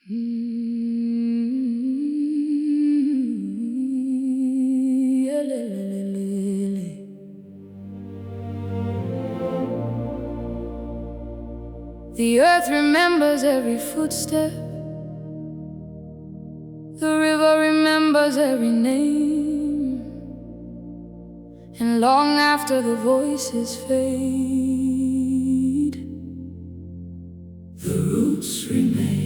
The earth remembers every footstep. The river remembers every name. And long after the voices fade, the roots remain.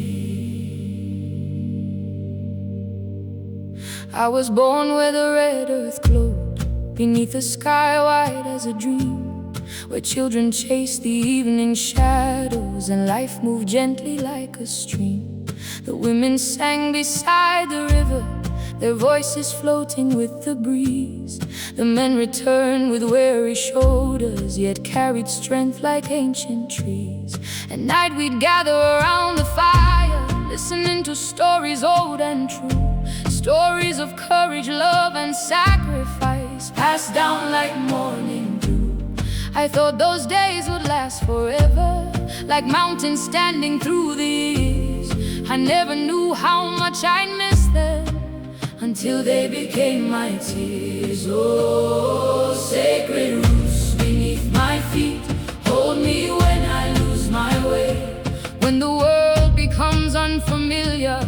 I was born where the red earth glowed, beneath a sky white as a dream, where children chased the evening shadows and life moved gently like a stream. The women sang beside the river, their voices floating with the breeze. The men returned with weary shoulders, yet carried strength like ancient trees. At night we'd gather around the fire, listening to stories old and true. Stories of courage, love, and sacrifice, passed down like morning dew. I thought those days would last forever, like mountains standing through the years. I never knew how much I'd miss them until they became my tears. Oh, sacred roots beneath my feet, hold me when I lose my way. When the world becomes unfamiliar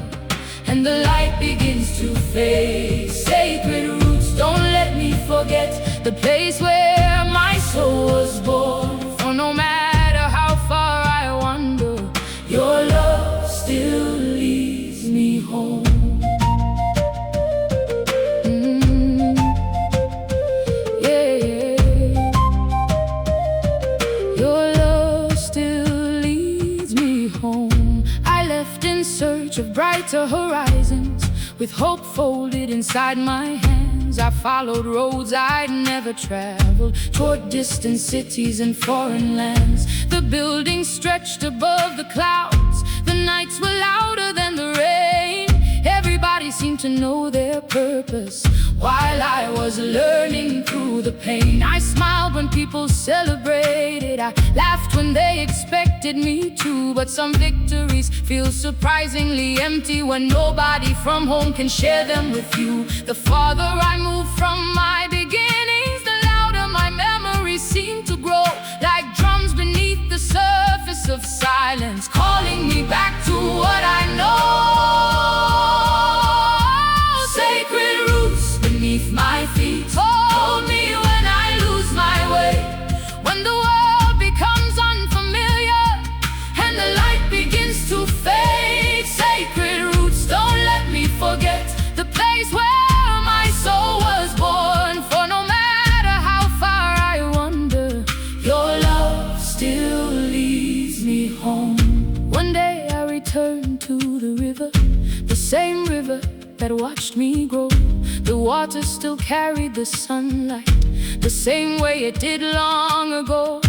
and the light begins to fade, sacred roots, don't let me forget the place where my soul was born. For no matter how far I wander, your love still leads me home. Your love still leads me home. I left in search of brighter horizons, with hope folded inside my hands. I followed roads I'd never traveled, toward distant cities and foreign lands. The buildings stretched above the clouds, the nights were louder than the rain. Everybody seemed to know their purpose, while I was learning through the pain. I smiled when people celebrated, I laughed when they expected me to. But some victories feel surprisingly empty when nobody from home can share them with you. The farther I move from my beginnings, the louder my memories seem to grow, like drums beneath the surface of silence, calling me back to what I know. Sacred roots beneath my feet, hold me when I lose my way. When the world becomes unfamiliar and the light begins to fade, sacred roots, don't let me forget the place where my soul was born. For no matter how far I wander, your love still leads me home. One day I returned to the river, the same river that watched me grow. The water still carried the sunlight, the same way it did long ago.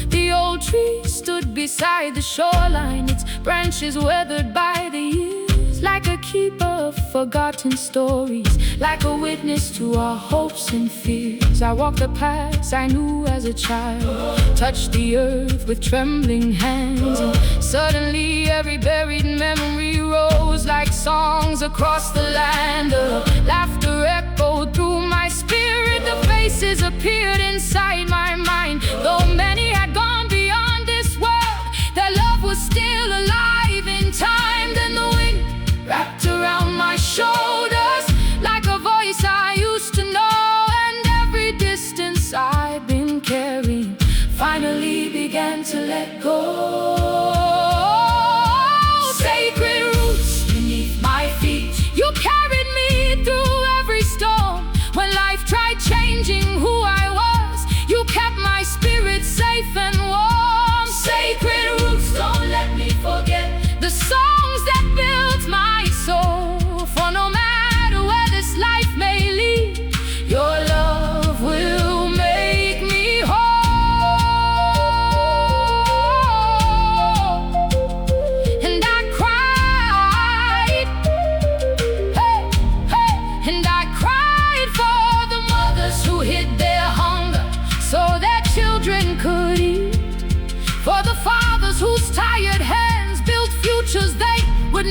The old tree stood beside the shoreline, its branches weathered by the years, like a keeper of forgotten stories, like a witness to our hopes and fears. I walked the paths I knew as a child, touched the earth with trembling hands, and suddenly every buried memory rose like songs across the land. Laughter echoed through my spirit, the faces appeared inside my mind. Though many had gone beyond this world, their love was still alive in time. Then the wind wrapped around my shoulders like a voice I used to know, and every distance I've been carrying finally began to let go. Sacred roots beneath my feet, you carried me through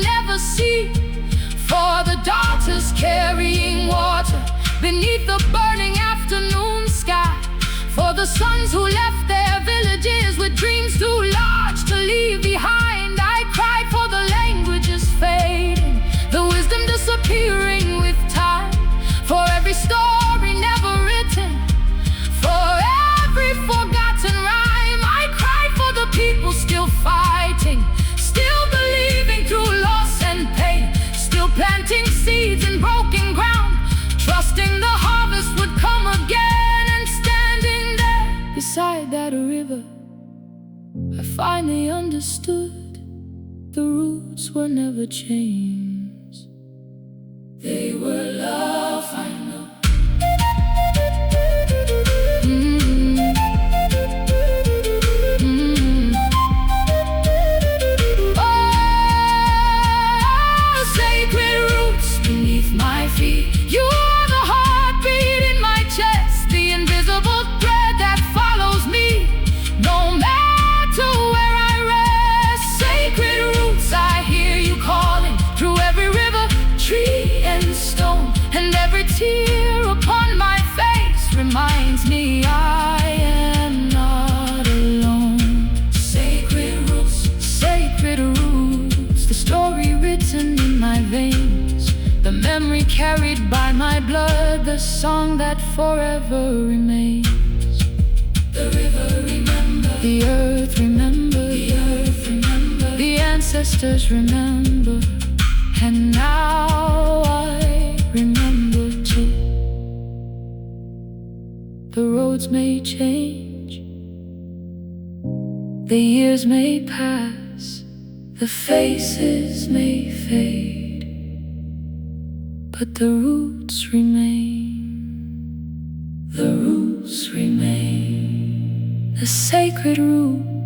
never see. For the daughters carrying water beneath the burning afternoon sky. For the sons who left their villages with dreams too large to leave behind. I cried for the languages fading, the wisdom disappearing with time. For every story never written, for every forgotten rhyme. I cried for the people still fighting, still believing through loss and pain, still planting seeds in broken ground, trusting the harvest would come again. And standing there beside that river, I finally understood the roots were never chains. They were love, I know. Oh, sacred roots beneath my feet. You are the heartbeat in my chest, the invisible thread that follows me no matter where I rest. Sacred roots, I hear you calling through every river, tree and stone, and every tear upon my face reminds me I am not alone. Sacred roots, the story written in my veins, the memory carried by my blood, the song that forever remains. The river remember, the earth remember, the earth remember, the ancestors remember, and now I remember too. The roads may change, the years may pass, the faces may fade, but the roots remain. The roots remain. The sacred roots